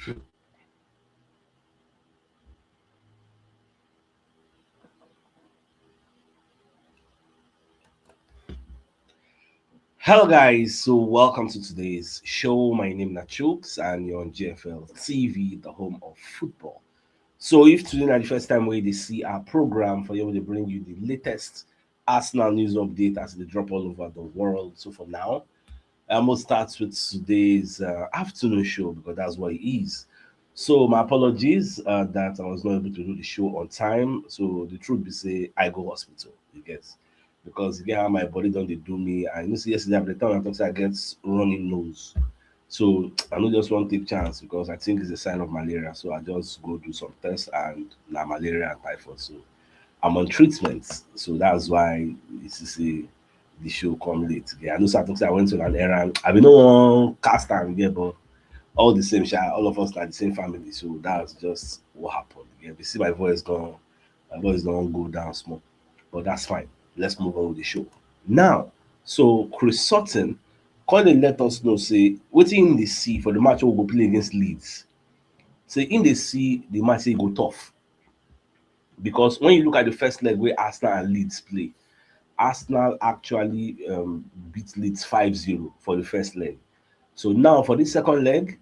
Hello, guys. So, welcome to today's show. My name is CHUKS, and you're on GFL TV, the home of football. So, if today is the first time where they see our program, for you to bring you the latest Arsenal news update as they drop all over the world. So, for now, I'm gonna start with today's afternoon show because that's what it is. So, my apologies that I was not able to do the show on time. So, the truth be say, I go hospital. You get because again how my body don't they do me. And you see yesterday at the time I thought I get running nose. So I don't just want to take chance because I think it's a sign of malaria. So I just go do some tests and now malaria and typhoid. So I'm on treatment. So that's why this is the show come late. Yeah, I know something I went to an errand. I mean no one cast and yeah, but all the same, all of us are the same family. So that's just what happened. Yeah, you see my voice don't go down small. But that's fine. Let's move on with the show. Now, so Chris Sutton calling let us know say waiting in the sea for the match we go play against Leeds. Say in the sea the match say go tough because when you look at the first leg where Arsenal and Leeds play, Arsenal actually beat Leeds 5-0 for the first leg. So now for this second leg,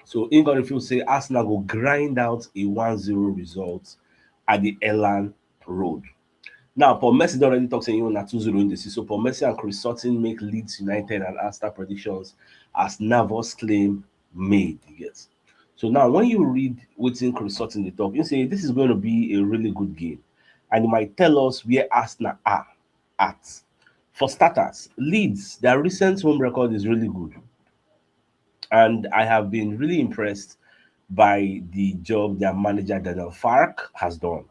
so in God feel say Arsenal will grind out a 1-0 result at the Elland Road. Now, Paul Messi don already talk saying you na 2-0 in the season. So Paul Messi and Chris Sutton make Leeds United and Arsenal predictions as nervous claim made. You get. So now when you read wetin Chris Sutton dey talk, you say this is going to be a really good game. And he might tell us where Arsenal are at. For starters, Leeds, their recent home record is really good. And I have been really impressed by the job their manager Daniel Fark has done.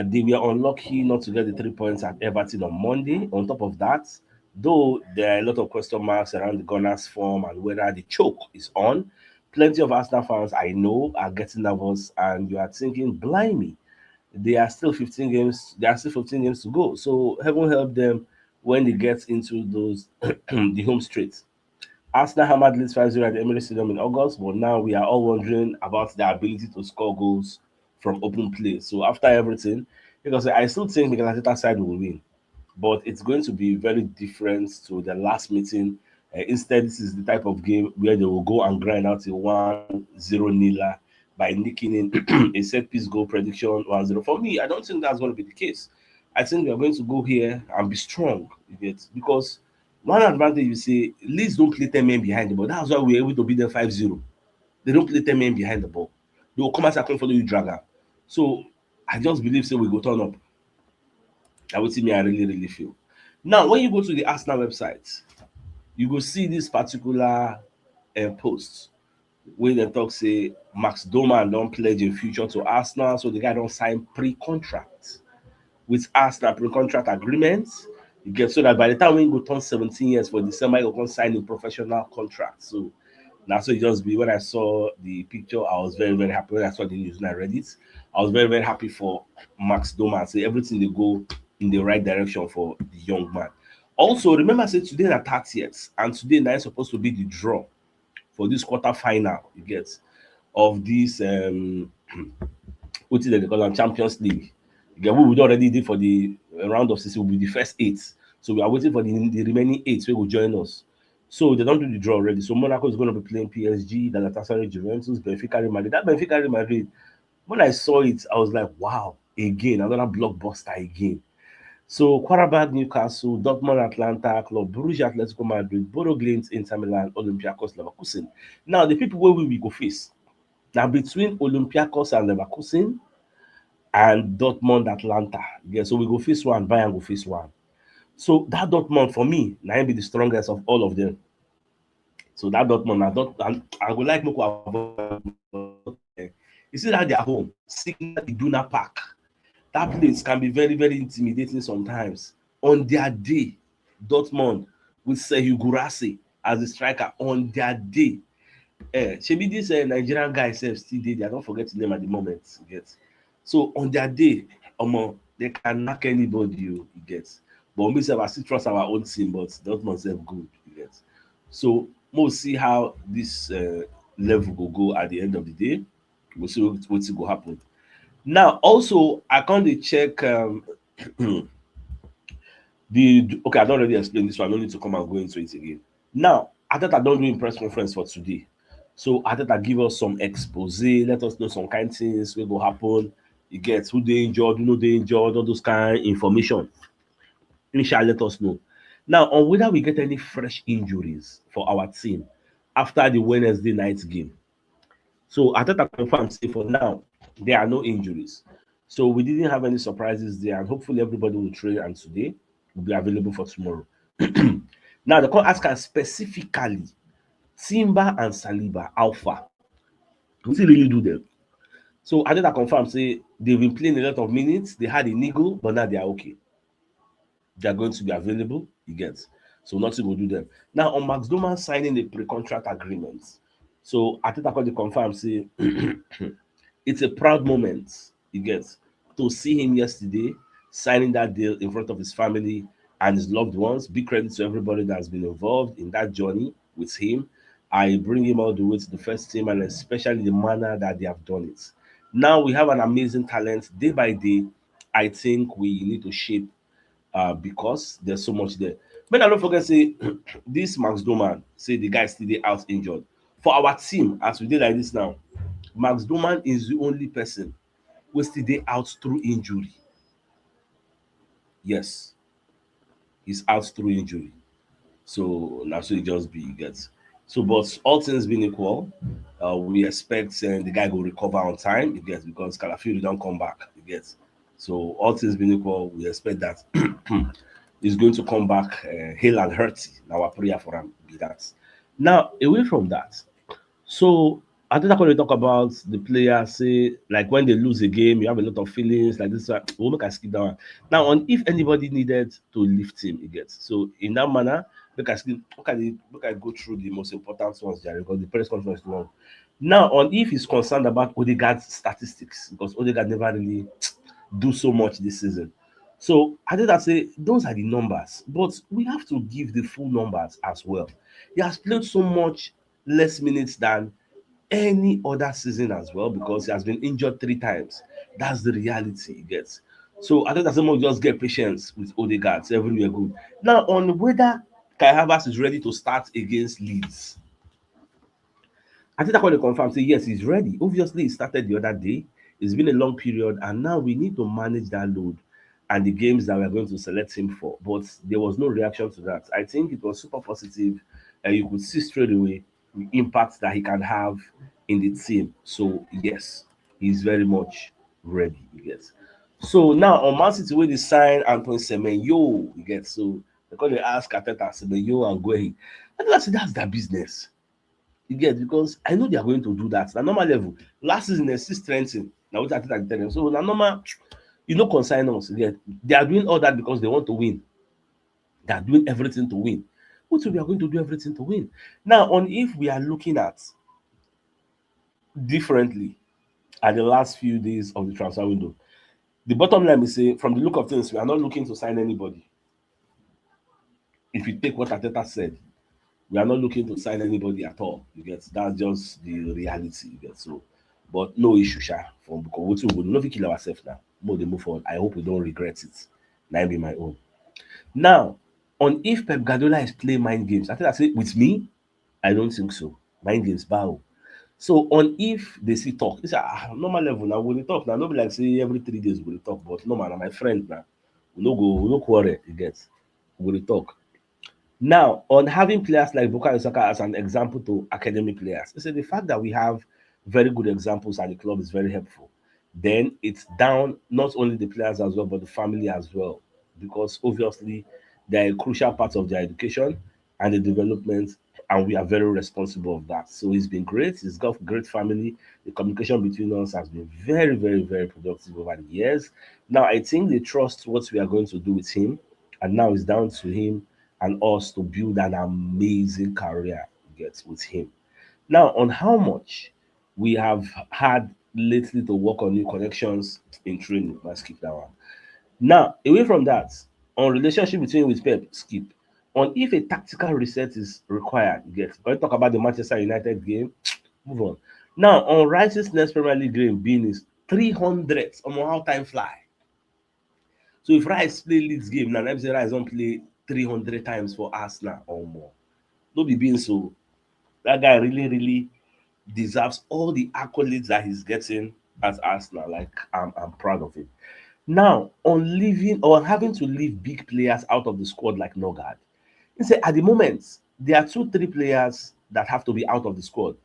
They were unlucky not to get the 3 points at Everton on Monday. On top of that, though there are a lot of question marks around the Gunners' form and whether the choke is on, plenty of Arsenal fans I know are getting nervous, and you are thinking, blimey, they are still 15 games. There are still 15 games to go. So heaven help them when they get into those the home straight. Arsenal hammered Leeds 5-0 at the Emirates Stadium in August, but now we are all wondering about their ability to score goals from open play. So after everything, because I still think Mikel Arteta side will win, but it's going to be very different to the last meeting. Instead, this is the type of game where they will go and grind out a 1-0 niller by nicking in a set piece goal prediction 1-0. For me, I don't think that's going to be the case. I think we are going to go here and be strong, you get, because one advantage you say Leeds don't play 10 men behind the ball. That's why we're able to beat them 5-0. They don't play 10 men behind the ball. They will come out and follow you, dragger. So I just believe say we go turn up. That would see me, I really, really feel. Now, when you go to the Arsenal website, you go see this particular post where they talk say Max Dowman don't pledge in future to Arsenal, so the guy don't sign pre-contract with Arsenal pre-contract agreements. You get so that by the time when you go turn 17 years for December, you can sign a professional contract. So that's what it just be. When I saw the picture, I was very, very happy. When I saw the news and I read it, I was very, very happy for Max Doma. So everything they go in the right direction for the young man. Also, remember, I said today are 30th, and today night is supposed to be the draw for this quarter final. You get of this what is it they call them Champions League. Yeah, we already did for the round of 16 will be the first eight. So we are waiting for the remaining eight who will join us. So they don't do the draw already. So Monaco is going to be playing PSG, Galatasaray, Juventus, Benfica, Real Madrid. That Benfica, Real Madrid, when I saw it, I was like, wow, again, another blockbuster again. So Quarterback, Newcastle, Dortmund, Atlanta, Club Brugge, Atletico Madrid, Bodo Glimt, Inter Milan, Olympiacos, Leverkusen. Now, the people where we will go face. Now, between Olympiacos and Leverkusen, and Dortmund Atlanta. Yeah, so we go face one, Bayern go face one. So that Dortmund for me, now be the strongest of all of them. So that Dortmund, I would like to you see that they are home, Signal Iduna Park. That place can be very, very intimidating sometimes. On their day, Dortmund with Serhou Guirassy as a striker on their day. Shebi this Nigerian guy still dey. I don't forget his name at the moment. You get. So on their day, they can knock anybody you get. But me sef I still trust our own team, but Dortmund sef good, you get. So we'll see how this level will go at the end of the day. We'll see what will happen. Now, also, I can't dey check the okay. I don't already explain this one. I don't need to come and go into it again. Now, Arteta don't do press conference for today. So Arteta give us some expose, let us know some kind things wey go happen. You get who they injured, who no dey injured, all those kind information. He shall let us know. Now, on whether we get any fresh injuries for our team after the Wednesday night game. So Arteta confirmed say for now there are no injuries. So we didn't have any surprises there, and hopefully everybody will train and today will be available for tomorrow. Now the call ask us specifically Timber and Saliba Alpha. We still really do them. So Arteta confirmed say they've been playing a lot of minutes. They had a niggle, but now they are okay. They are going to be available. You get so nothing will do them. Now on Max Dowman signing a pre-contract agreement. So Arteta called the confirm say it's a proud moment. You get to see him yesterday signing that deal in front of his family and his loved ones. Big credit to everybody that's been involved in that journey with him. I bring him all the way to the first team and especially the manner that they have done it. Now we have an amazing talent day by day. I think we need to shape because there's so much there. But I don't forget say this Max Doman say the guy still dey out injured. For our team, as we did like this now, Max Doman is the only person wey still dey out through injury. Yes, he's out through injury. So na so e just be e get. So but all things being equal, we expect the guy go recover on time, you get, because Calafiori don come back, you get. So all things being equal, we expect that he's going to come back hale and hearty. Na our prayer for him be that. Now, away from that, so Arteta when they talk about the player, say like when they lose a game, you have a lot of feelings like this. We'll make I skip that one. Now, on if anybody needed to lift him, you get. So in that manner, make I skip. Look, I go through the most important ones there because the press conference is long. Now, on if he's concerned about Odegaard's statistics, because Odegaard never really do so much this season. So I did that say those are the numbers, but we have to give the full numbers as well. He has played so much less minutes than any other season as well because he has been injured 3 times. That's the reality he gets. So I think that someone just get patience with Odegaard. So everywhere good. Now on whether Kai Havertz is ready to start against Leeds. I think that when they confirm say yes, he's ready. Obviously, he started the other day. It's been a long period, and now we need to manage that load and the games that we're going to select him for. But there was no reaction to that. I think it was super positive, and you could see straight away the impact that he can have in the team. So yes, he's very much ready. You get. So now on Man City, where they sign Antoine Semenyo, you get. So because they ask Arteta Semenyo and Guehi, and that's their business. You get because I know they are going to do that. Na normal level. Last season they still strengthen. Now what I tell them. So na normal, you know, consign us. You get they are doing all that because they want to win. They are doing everything to win. Which we are going to do everything to win. Now, on if we are looking at differently at the last few days of the transfer window, the bottom line is say from the look of things, we are not looking to sign anybody. If you take what Arteta said, we are not looking to sign anybody at all. You get that's just the reality. You get so, but no issue, sha. From because we will not kill ourselves now. More they move forward. I hope we don't regret it. Now be my own. Now, on if Pep Guardiola is playing mind games, I think I say with me, I don't think so. Mind games, bow. So on if they see talk, it's a normal level now. When they talk now, nobody like say every 3 days we will talk, but no man, my friend now. We no quarrel. You get we will talk. Now, on having players like Bukayo Saka as an example to academy players, so the fact that we have very good examples at the club is very helpful. Then it's down not only the players as well, but the family as well, because obviously they're a crucial part of their education and the development, and we are very responsible of that. So it's been great. He's got a great family. The communication between us has been very, very, very productive over the years. Now I think they trust what we are going to do with him, and now it's down to him and us to build an amazing career gets with him. Now, on how much we have had lately to work on new connections in training, let's skip that one. Now, away from that, on relationship between with Pep, skip. On if a tactical reset is required, get. When we talk about the Manchester United game, Move on. Now, on Rice's next Premier League game being his 300th, how time fly. So if Rice play Leeds game now, let me say Rice don't play 300 times for Arsenal or more. No be being so. That guy really, really deserves all the accolades that he's getting at Arsenal. Like I'm proud of it. Now, on leaving or having to leave big players out of the squad like Nogard, he said at the moment there are two, three players that have to be out of the squad.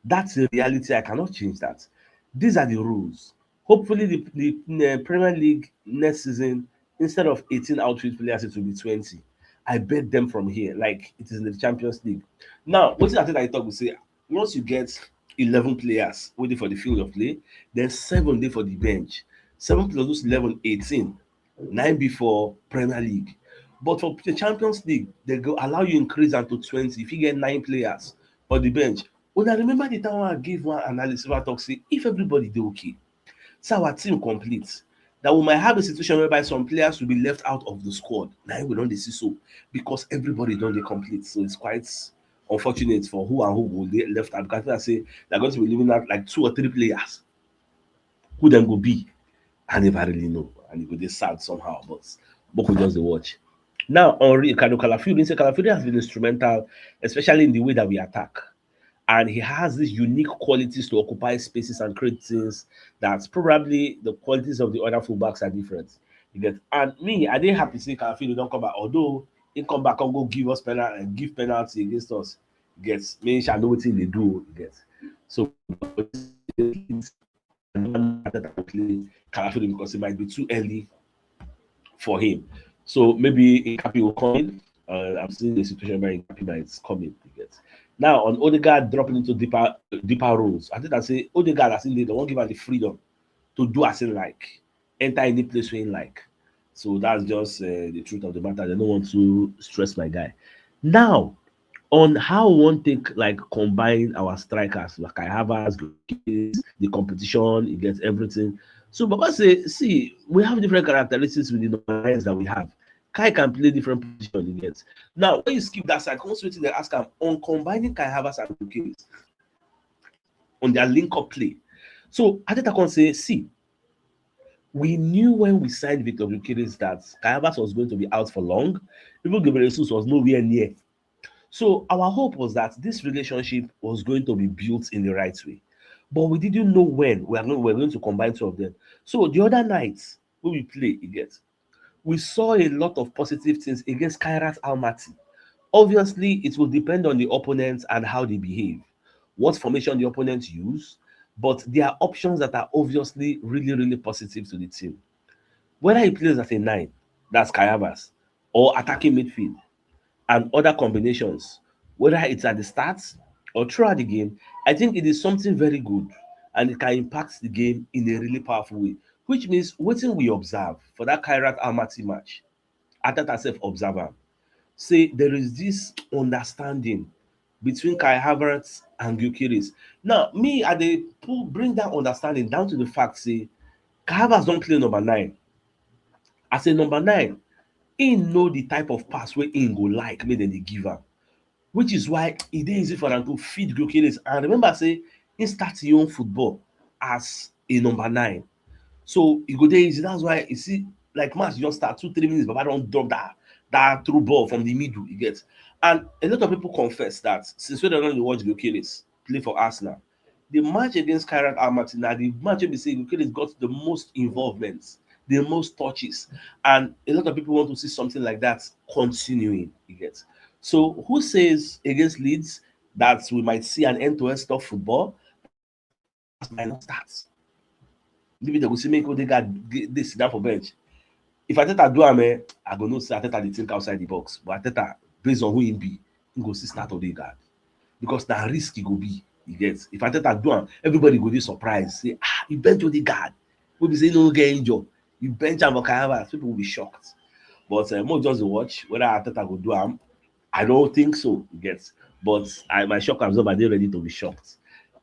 That's the reality. I cannot change that. These are the rules. Hopefully, the Premier League next season, instead of 18 outfield players, it will be 20. I bet them from here, like it is in the Champions League. Now, what is that I talk? We say once you get 11 players waiting for the field of play, then 7 day for the bench. 7 plus those 11, 18. 9 before Premier League. But for the Champions League, they go allow you increase am to 20 if you get 9 players for the bench. Una remember the time wey I give one analysis wey I talk say if everybody dey okay, say our team complete, that we might have a situation whereby some players will be left out of the squad. Na im we don dey see so because everybody don dey complete. So it's quite unfortunate for who and who go dey left out because I say they're going to be leaving out like 2 or 3 players. Who dem go be? I never really know, and e go dey sad somehow, but make just dey watch. Now on Ricardo Calafiori, say Calafiori has been instrumental, especially in the way that we attack. And he has these unique qualities to occupy spaces and create things that probably the qualities of the other fullbacks are different. You get and me, I didn't happy to see Calafiori don't come back, although he come back and go give us penalty and give penalty against us. You get me, I know what they do, you get. So Calafiori because it might be too early for him. So maybe Nkapi will come in. I'm seeing the situation where Nkapi might coming. You get. Now on Odegaard dropping into deeper roles. I think I say Odegaard as in they won't give her the freedom to do as in like, enter any place where he like. So that's just the truth of the matter. They don't want to stress my guy. Now on how one take like combine our strikers like I have us the competition, it gets everything. So Baba say, see, we have different characteristics with the numbers that we have. Kai can play different positions he gets. Now, when you skip that side, come straight to the ask him on combining Kai Havertz and Gyökeres on their link-up play. So Arteta can say, see, we knew when we signed Victor Gyökeres that Kai Havertz was going to be out for long. Even Gabriel Jesus was nowhere near. So our hope was that this relationship was going to be built in the right way. But we didn't know when we were going to combine two of them. So the other nights when we play, you get, we saw a lot of positive things against Kairat Almaty. Obviously, it will depend on the opponent and how they behave, what formation the opponents use, but there are options that are obviously really, really positive to the team. Whether he plays as a 9, that's Kai Havertz, or attacking midfield, and other combinations, whether it's at the start or throughout the game, I think it is something very good and it can impact the game in a really powerful way. Which means waiting we observe for that Kairat Almaty match, Arteta self observer, say there is this understanding between Kai Havertz and Gyökeres. Now, me, I dey bring that understanding down to the fact say Kai Havertz don't play number 9. As a number 9, he know the type of pass wey he go like make dem dey give am, which is why e dey easy for am to feed Gyökeres. And remember say he start him own football as a number 9. So e go dey easy. That's why you see like match just start 2-3 minutes baba don drop that through ball from the middle, you get. And a lot of people confess that since wey dem don dey watch Gyökeres play for Arsenal, the match against Kairat Almaty na the match wey be say Gyökeres got the most involvement, the most touches, and a lot of people want to see something like that continuing, you get. So who says against Leeds that we might see an end-to-end stop football? Might not start. Maybe they go see make Odegaard dey sit down for bench. If Arteta do am, I go know say Arteta dey think outside the box. But Arteta, based on who he be, he go see start Odegaard because na risk e go be. You get. If Arteta do am, everybody go dey surprised. Say, you bench Odegaard. We be say no get injured. You bench am for Kai Havertz. People will be shocked. But more just to watch whether Arteta go do am. I don't think so. You get. But my shock absorber dey ready to be shocked.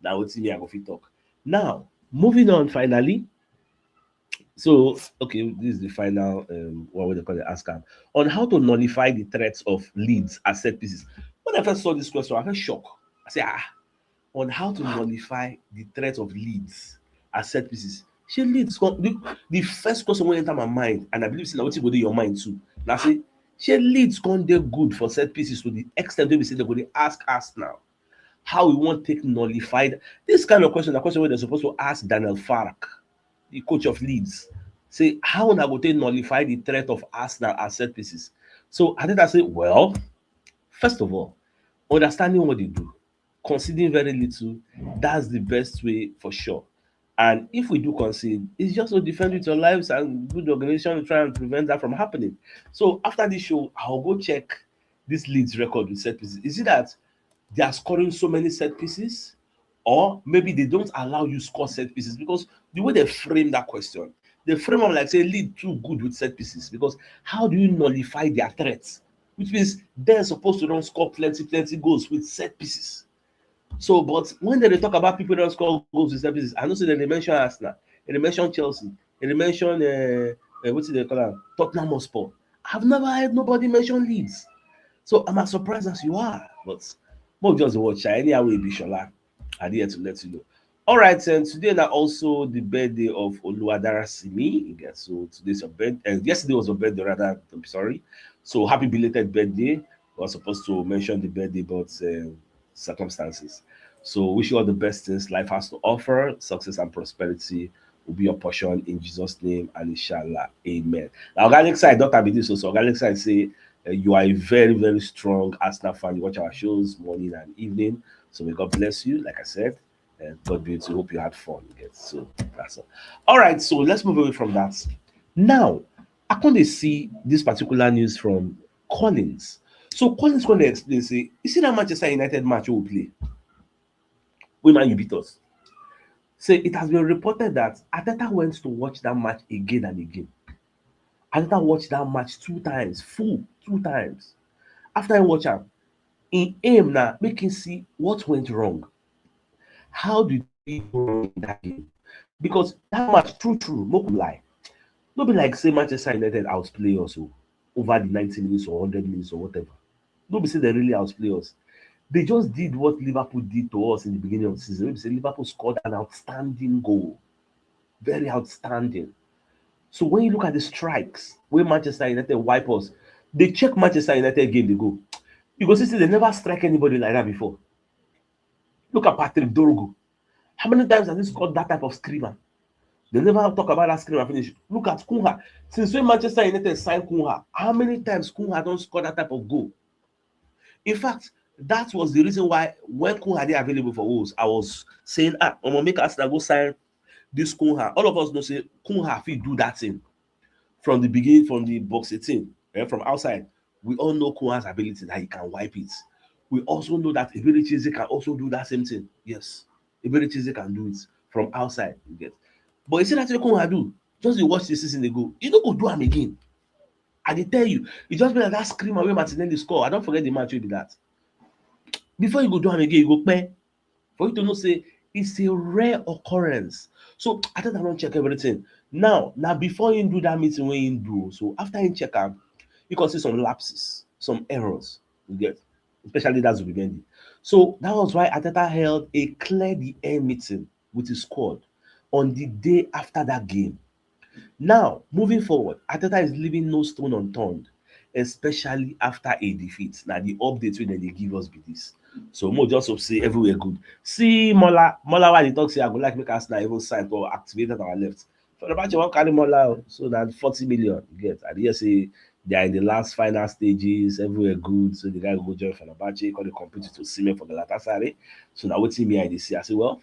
Na wetin me I go fit talk. Now, moving on finally. So, okay, this is the final, what would they call it, ask on how to nullify the threats of Leeds as set pieces. When I first saw this question, I felt shocked. I said, on how to nullify the threat of Leeds as set pieces. Shey Leeds come the first question wey enter my mind, and I believe say na wetin go dey your mind too, na say shey Leeds come dey good for set pieces to the ex ten t wey be say dem go dey ask Arsenal how we wan take nullify this kind of question. Na question wey dem suppose to ask Daniel Farke, the coach of Leeds, say how una go take nullify the threat of Arsenal as set pieces. So Arteta say, well, first of all, understanding what they do, conceding very little, that's the best way for sure. And if we do concede, it's just to defend with your lives and good organization to try and prevent that from happening. So after this show, I'll go check this Leeds record with set pieces. Is it that they are scoring so many set pieces, or maybe they don't allow you score set pieces? Because the way they frame that question, they frame them like say Leeds too good with set pieces. Because how do you nullify their threats? Which means they're supposed to don't score plenty goals with set pieces. So, but when they talk about people that score goals with set pieces, I know say they mention Arsenal, and they mention Chelsea, and they mention what's it they call them? Tottenham Hotspur. I've never heard nobody mention Leeds. So I'm as surprised as you are. But more just watch. Anyhow, will be Shola. I'm here to let you know. All right, and today now also the birthday of Oluwadarasimi. Yes, so today's your birthday. And yesterday was your birthday, rather. I'm sorry. So happy belated birthday. We were supposed to mention the birthday, but circumstances. So wish you all the best things life has to offer. Success and prosperity will be your portion in Jesus' name and inshallah. Amen. Now, organic side, Dr. Bidi, so organic side say you are a very strong Arsenal fan. You watch our shows morning and evening. So may God bless you, like I said. And God be to hope you had fun. Yes, so that's all right. So let's move away from that. Now, I can't see this particular news from Collins. So Collins going to explain, say, you see that Manchester United match we will play? We Man U beat us. Say it has been reported that Arteta went to watch that match again and again. Arteta watched that match 2 times, full 2 times. After I watch am, in aim now, make him see what went wrong. How did we go wrong in that game? Because that match, true, no go lie. No be like say Manchester United outplay us over the 90 minutes or 100 minutes or whatever. No be say they really outplay us. They just did what Liverpool did to us in the beginning of the season. Maybe say Liverpool scored an outstanding goal. Very outstanding. So when you look at the strikes, when Manchester United wipe us, they check Manchester United game, they go. You go see they never strike anybody like that before. Look at Patrick Dorgo. How many times has he scored that type of screamer? They never talk about that screamer finish. Look at Cunha. Since when Manchester United signed Cunha, how many times Cunha don't score that type of goal? In fact, that was the reason why when Cunha dey available for Wolves, I was saying, I'm gonna make Arsenal go sign this Cunha. All of us know say Cunha fit do that thing from the beginning, from the box 18, from outside. We all know Cunha's ability that he can wipe it. We also know that Iberichize can also do that same thing. Yes, Iberichize can do it from outside. You get, but you see that Cunha do. Just you watch the season they go, you don't go do him again. I dey tell you, e just be like that screamer wey Martinelli score. I don't forget the match wey be that. Before you go do am again, you go pay. For you to know say it's a rare occurrence. So I think I don't check everything. Now before you do that meeting wey you do, so after you check am, you can see some lapses, some errors. You get, especially that Zubimendi. So that was why Arteta held a clear the air meeting with his squad on the day after that game. Now, moving forward, Arteta is leaving no stone unturned, especially after a defeat. Now, the updates wey they give us be this. So, more just of say everywhere good. See Mola why they talk say I go like make Arsenal even sign or activated our left. For the match, you want carry Mola, so that 40 million you get. I did say they are in the last final stages, everywhere good. So the guy go join Fenerbahce, call the competitor to see me for Galatasaray. So now what team I see? I say, well,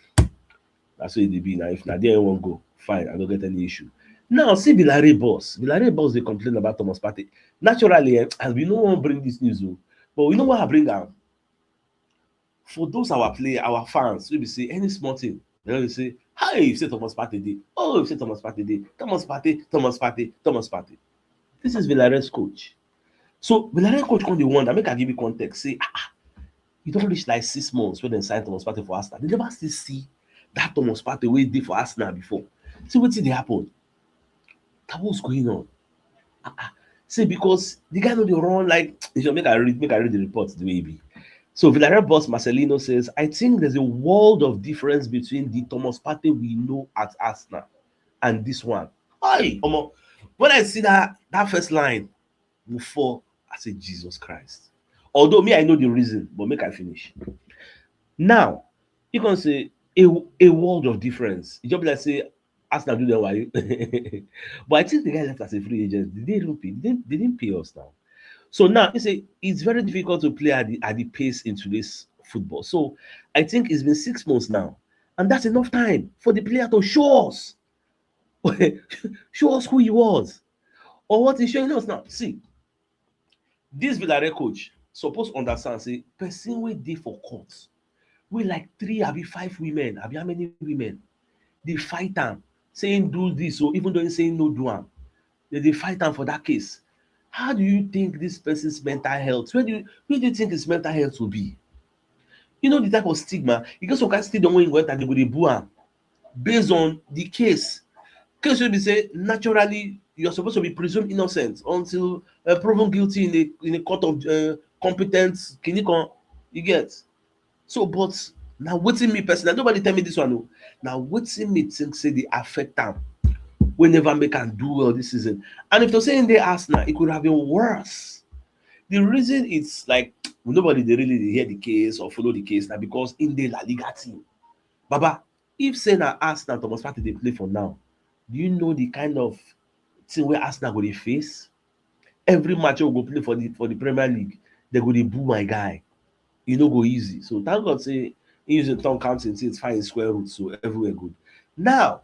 that's what it be now. If not there won't go, fine, I don't get any issue. Now see Villarreal boss. Villarreal boss they complain about Thomas Partey. Naturally, and we no one bring this news, but we know what I bring am. For those our player, our fans, we be say any small thing, they will say, "Hi, you say Thomas Partey dey. Oh, you say Thomas Partey dey. Thomas Partey." This is Villarreal's coach. So Villarreal coach come dey wonder. Make I give you context. Say, you don't reach like 6 months when they sign Thomas Partey for Arsenal. They never still see that Thomas Partey wey dey for Arsenal before. See wetin dey happen. That what's going on? See, because the guy no dey run like make I read the report the way e be. So Villarreal boss Marcelino says, I think there's a world of difference between the Thomas Partey we know at Arsenal and this one. Hey, when I see that first line before, I say Jesus Christ. Although me, I know the reason, but make I finish. Now, you can say a world of difference. You just be like say Arsenal do that why. But I think the guy left as a free agent. Did they even pay? They didn't pay us now. So now you say it's very difficult to play at the pace in today's football. So I think it's been 6 months now, and that's enough time for the player to show us, show us who he was or what he's showing us now. See, this Villarreal coach suppose understand say person wey dey for court wey like three abi five women abi how many women dey fight am saying do this o even though he saying no do am, dey fight am for that case. How do you think this person's mental health, where do you think his mental health will be? You know the type of stigma e get some kind stigma wey you go enter dey go dey boo am based on the case wey be say naturally you are supposed to be presumed innocent until proven guilty in a court of compe ten t kinikan, you get. So but na wetin me personally, nobody tell me this one o, na wetin me think say dey affect am wey never make am do well this season. And if to say im dey Arsenal, it could have been worse. The reason it's like nobody dey really dey hear the case or follow the case na because im dey La Liga team. Baba, if say na Arsenal Thomas Partey dey play for now, do you know the kind of thing wey Arsenal go dey face? Every match wey we go play for the Premier League, they go dey boo my guy. E no go easy. So thank God say he use im tongue count im things find im square root, so everywhere good. Now,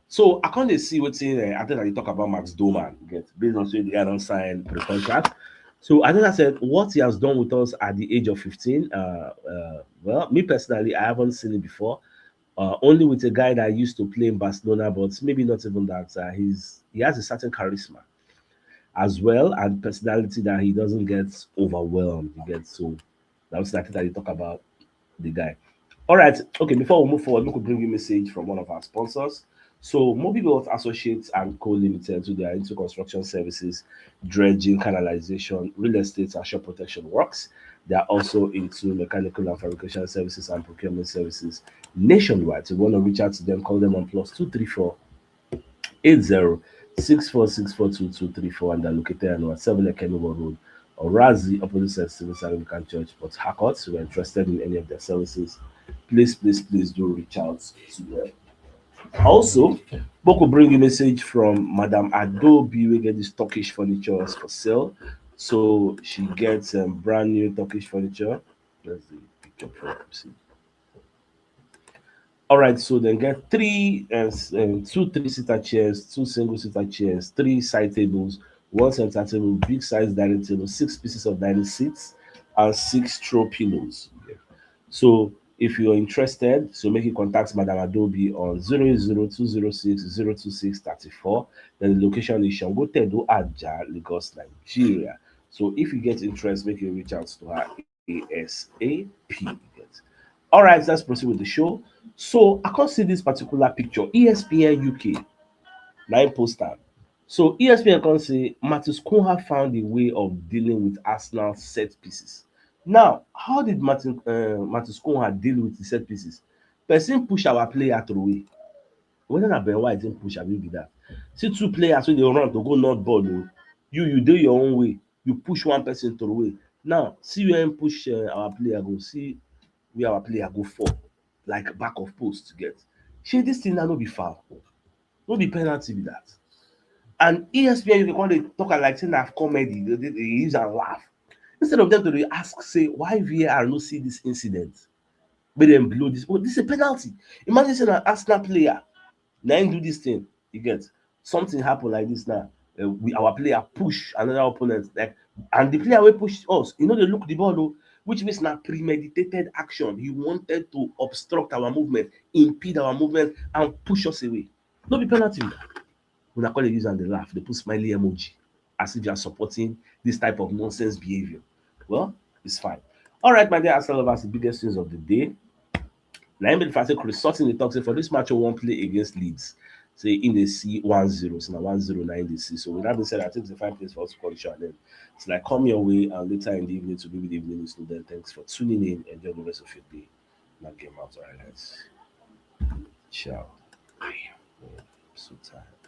so I come dey see wetin Arteta dey talk about Max Dowman, get based on say the guy don sign pre-contract. So Arteta said what he has done with us at the age of 15. Well, me personally, I haven't seen it before. Only with a guy that used to play in Barcelona, but maybe not even that. He has a certain charisma as well and personality that he doesn't get overwhelmed. He gets so that's what I talk about the guy. All right, okay. Before we move forward, we could bring you a message from one of our sponsors. So, Mobile Wealth Associates and Co. Limited, so they are into construction services, dredging, canalization, real estate, and shop protection works. They are also into mechanical and fabrication services and procurement services nationwide. So, if you want to reach out to them, call them on +234 80 and they're located on 7 Ekemibo Road or Razi opposite St. Stephen's Anglican Church, Port Harcourt. So, if you're interested in any of their services, please do reach out to them. Also, Boko bring a message from Madam Adobe. We get this Turkish furniture for sale. So she gets brand new Turkish furniture. That's the picture for see. All right, so then get two three-seater chairs, two single-seater chairs, three side tables, one center table, big size dining table, 6 pieces of dining seats, and 6 throw pillows. Yeah. So if you're interested, so make you contact Madam Adobe on 00206 026 34. Then the location is Shangotedo Aja, Lagos, Nigeria. So if you get interest, make you reach out to her ASAP. All right, let's proceed with the show. So I can't see this particular picture. ESPN UK, 9 poster. So ESPN can say Matheus Cunha found a way of dealing with Arsenal set pieces. Now, how did Matheus Cunha deal with the set pieces? Person push our player through. Whether na Ben White didn't push, I will be that. See two players when they run to go not ball. Oh. You do your own way. You push one person through. Now, see when push our player go. See where our player go for, like back of post to get. Shey this thing now no be foul, no be penalty be that. And ESPN you can call it talk like saying na comedy, they use and laugh. Instead of them to dey ask say why VAR no see this incident, make dem blow this. Oh, this is a penalty. Imagine say na Arsenal player na him do this thing. You get something happen like this now. Our player push another opponent like, and the player wey push us, you know they look the ball o, which means na premeditated action. He wanted to obstruct our movement, impede our movement, and push us away. No be penalty. Una call dey use am dey laugh, dey put smiley emoji as if you are supporting this type of nonsense behavior. Well, it's fine. All right, my dear Arsenal lovers, the biggest news of the day. Na im be the fact say Chris Sutton dey talk say for this match we wan play against Leeds, say in the C 1-0, so now 109 they see. So with that being said, I think it's a fine place for us to call the show. And then it's like come your way and later in the evening to be with the evening news. So then thanks for tuning in. Enjoy the rest of your day. Now game out. All right, guys. Ciao. I am so tired.